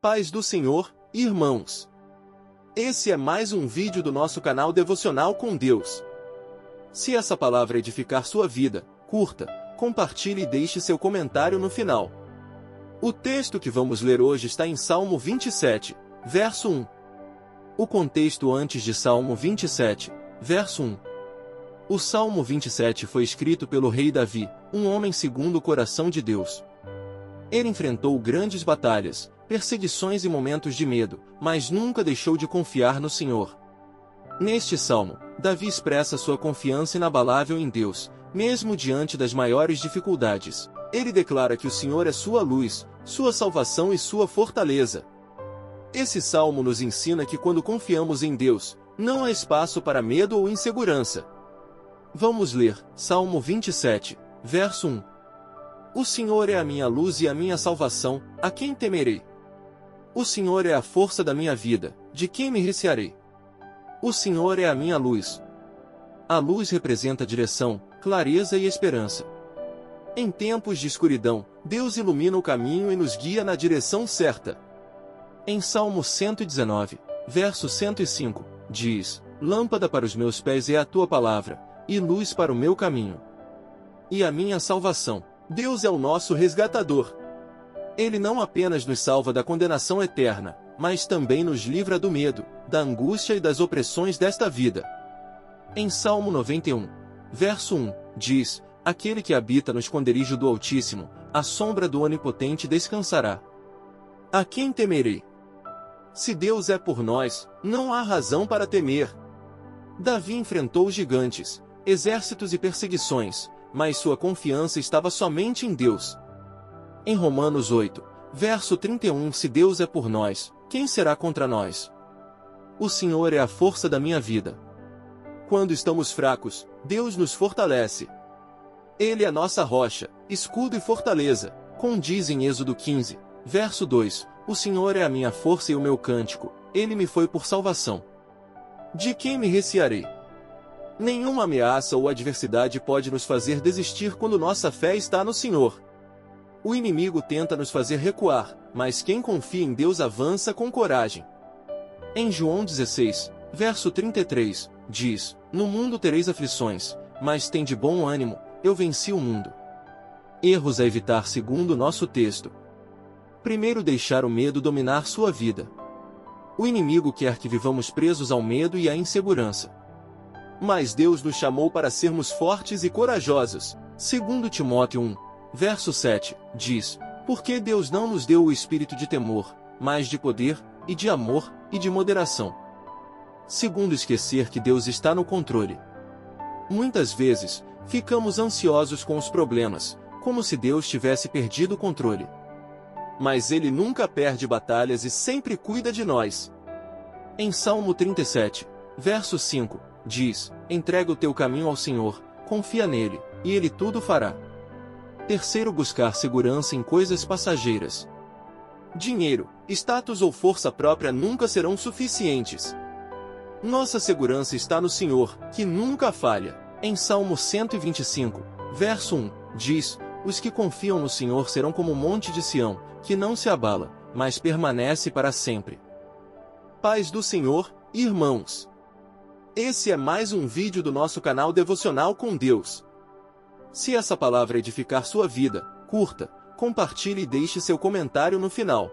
Paz do Senhor, irmãos! Esse é mais um vídeo do nosso canal Devocional com Deus. Se essa palavra edificar sua vida, curta, compartilhe e deixe seu comentário no final. O texto que vamos ler hoje está em Salmo 27, verso 1. O contexto antes de Salmo 27, verso 1. O Salmo 27 foi escrito pelo rei Davi, um homem segundo o coração de Deus. Ele enfrentou grandes batalhas, perseguições e momentos de medo, mas nunca deixou de confiar no Senhor. Neste salmo, Davi expressa sua confiança inabalável em Deus, mesmo diante das maiores dificuldades. Ele declara que o Senhor é sua luz, sua salvação e sua fortaleza. Esse salmo nos ensina que quando confiamos em Deus, não há espaço para medo ou insegurança. Vamos ler, Salmo 27, verso 1. O Senhor é a minha luz e a minha salvação, a quem temerei? O Senhor é a força da minha vida, de quem me recearei? O Senhor é a minha luz. A luz representa direção, clareza e esperança. Em tempos de escuridão, Deus ilumina o caminho e nos guia na direção certa. Em Salmo 119, verso 105, diz: Lâmpada para os meus pés é a tua palavra, e luz para o meu caminho. E a minha salvação. Deus é o nosso resgatador. Ele não apenas nos salva da condenação eterna, mas também nos livra do medo, da angústia e das opressões desta vida. Em Salmo 91, verso 1, diz: Aquele que habita no esconderijo do Altíssimo, à sombra do Onipotente descansará. A quem temerei? Se Deus é por nós, não há razão para temer. Davi enfrentou gigantes, exércitos e perseguições, mas sua confiança estava somente em Deus. Em Romanos 8, verso 31, se Deus é por nós, quem será contra nós? O Senhor é a força da minha vida. Quando estamos fracos, Deus nos fortalece. Ele é nossa rocha, escudo e fortaleza, condiz em Êxodo 15, verso 2, o Senhor é a minha força e o meu cântico, ele me foi por salvação. De quem me recearei? Nenhuma ameaça ou adversidade pode nos fazer desistir quando nossa fé está no Senhor. O inimigo tenta nos fazer recuar, mas quem confia em Deus avança com coragem. Em João 16, verso 33, diz: No mundo tereis aflições, mas tende bom ânimo, eu venci o mundo. Erros a evitar segundo nosso texto. Primeiro, deixar o medo dominar sua vida. O inimigo quer que vivamos presos ao medo e à insegurança. Mas Deus nos chamou para sermos fortes e corajosos. 2 Timóteo 1, verso 7, diz: Porque Deus não nos deu o espírito de temor, mas de poder, e de amor, e de moderação. Segundo, esquecer que Deus está no controle. Muitas vezes, ficamos ansiosos com os problemas, como se Deus tivesse perdido o controle. Mas Ele nunca perde batalhas e sempre cuida de nós. Em Salmo 37, verso 5, diz: Entrega o teu caminho ao Senhor, confia nele, e Ele tudo fará. Terceiro, buscar segurança em coisas passageiras. Dinheiro, status ou força própria nunca serão suficientes. Nossa segurança está no Senhor, que nunca falha. Em Salmo 125, verso 1, diz: Os que confiam no Senhor serão como o monte de Sião, que não se abala, mas permanece para sempre. Paz do Senhor, irmãos! Esse é mais um vídeo do nosso canal Devocional com Deus. Se essa palavra edificar sua vida, curta, compartilhe e deixe seu comentário no final.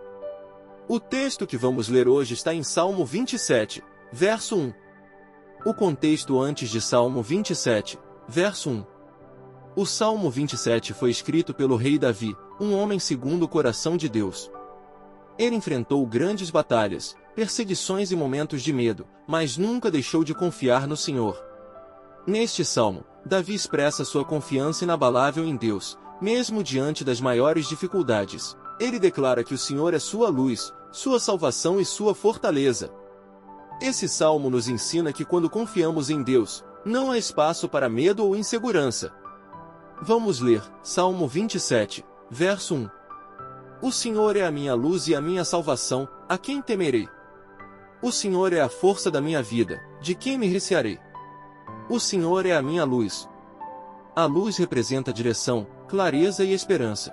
O texto que vamos ler hoje está em Salmo 27, verso 1. O contexto antes de Salmo 27, verso 1. O Salmo 27 foi escrito pelo rei Davi, um homem segundo o coração de Deus. Ele enfrentou grandes batalhas, perseguições e momentos de medo, mas nunca deixou de confiar no Senhor. Neste salmo, Davi expressa sua confiança inabalável em Deus, mesmo diante das maiores dificuldades. Ele declara que o Senhor é sua luz, sua salvação e sua fortaleza. Esse salmo nos ensina que quando confiamos em Deus, não há espaço para medo ou insegurança. Vamos ler, Salmo 27, verso 1. O Senhor é a minha luz e a minha salvação, a quem temerei? O Senhor é a força da minha vida, de quem me recearei? O Senhor é a minha luz. A luz representa direção, clareza e esperança.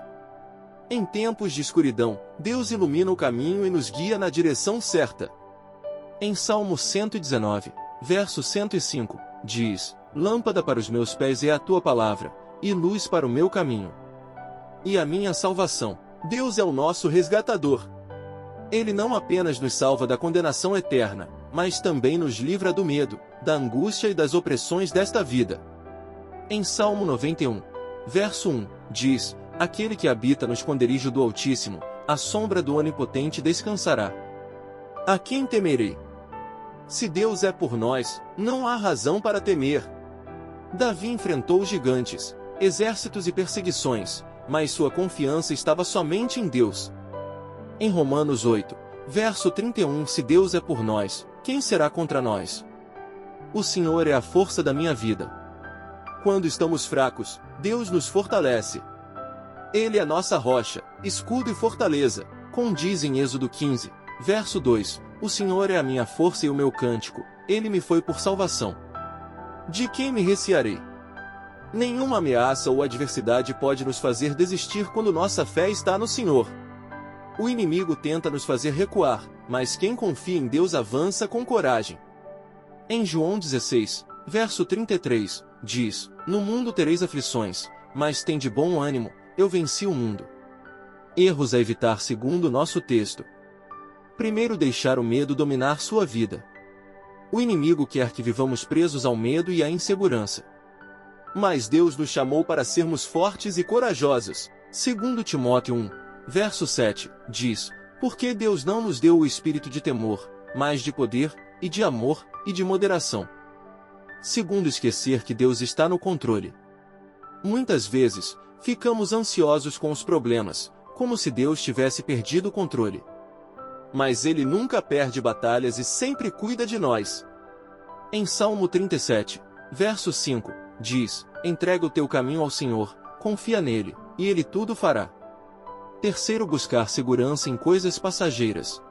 Em tempos de escuridão, Deus ilumina o caminho e nos guia na direção certa. Em Salmo 119, verso 105, diz: Lâmpada para os meus pés é a tua palavra, e luz para o meu caminho. E a minha salvação. Deus é o nosso resgatador. Ele não apenas nos salva da condenação eterna, mas também nos livra do medo, da angústia e das opressões desta vida. Em Salmo 91, verso 1, diz: Aquele que habita no esconderijo do Altíssimo, à sombra do Onipotente descansará. A quem temerei? Se Deus é por nós, não há razão para temer. Davi enfrentou gigantes, exércitos e perseguições, mas sua confiança estava somente em Deus. Em Romanos 8, verso 31, se Deus é por nós, quem será contra nós? O Senhor é a força da minha vida. Quando estamos fracos, Deus nos fortalece. Ele é nossa rocha, escudo e fortaleza, condiz em Êxodo 15, verso 2, o Senhor é a minha força e o meu cântico, ele me foi por salvação. De quem me recearei? Nenhuma ameaça ou adversidade pode nos fazer desistir quando nossa fé está no Senhor. O inimigo tenta nos fazer recuar, mas quem confia em Deus avança com coragem. Em João 16, verso 33, diz: No mundo tereis aflições, mas tende bom ânimo, eu venci o mundo. Erros a evitar segundo nosso texto. Primeiro, deixar o medo dominar sua vida. O inimigo quer que vivamos presos ao medo e à insegurança. Mas Deus nos chamou para sermos fortes e corajosos. 2 Timóteo 1, verso 7, diz: Porque Deus não nos deu o espírito de temor, mas de poder, e de amor, e de moderação. Segundo, esquecer que Deus está no controle. Muitas vezes, ficamos ansiosos com os problemas, como se Deus tivesse perdido o controle. Mas Ele nunca perde batalhas e sempre cuida de nós. Em Salmo 37, verso 5, diz: Entrega o teu caminho ao Senhor, confia nele, e Ele tudo fará. Terceiro, buscar segurança em coisas passageiras.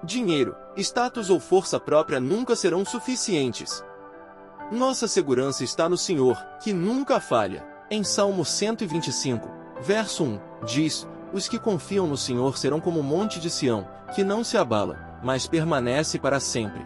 Dinheiro, status ou força própria nunca serão suficientes. Nossa segurança está no Senhor, que nunca falha. Em Salmo 125, verso 1, diz: Os que confiam no Senhor serão como o monte de Sião, que não se abala, mas permanece para sempre.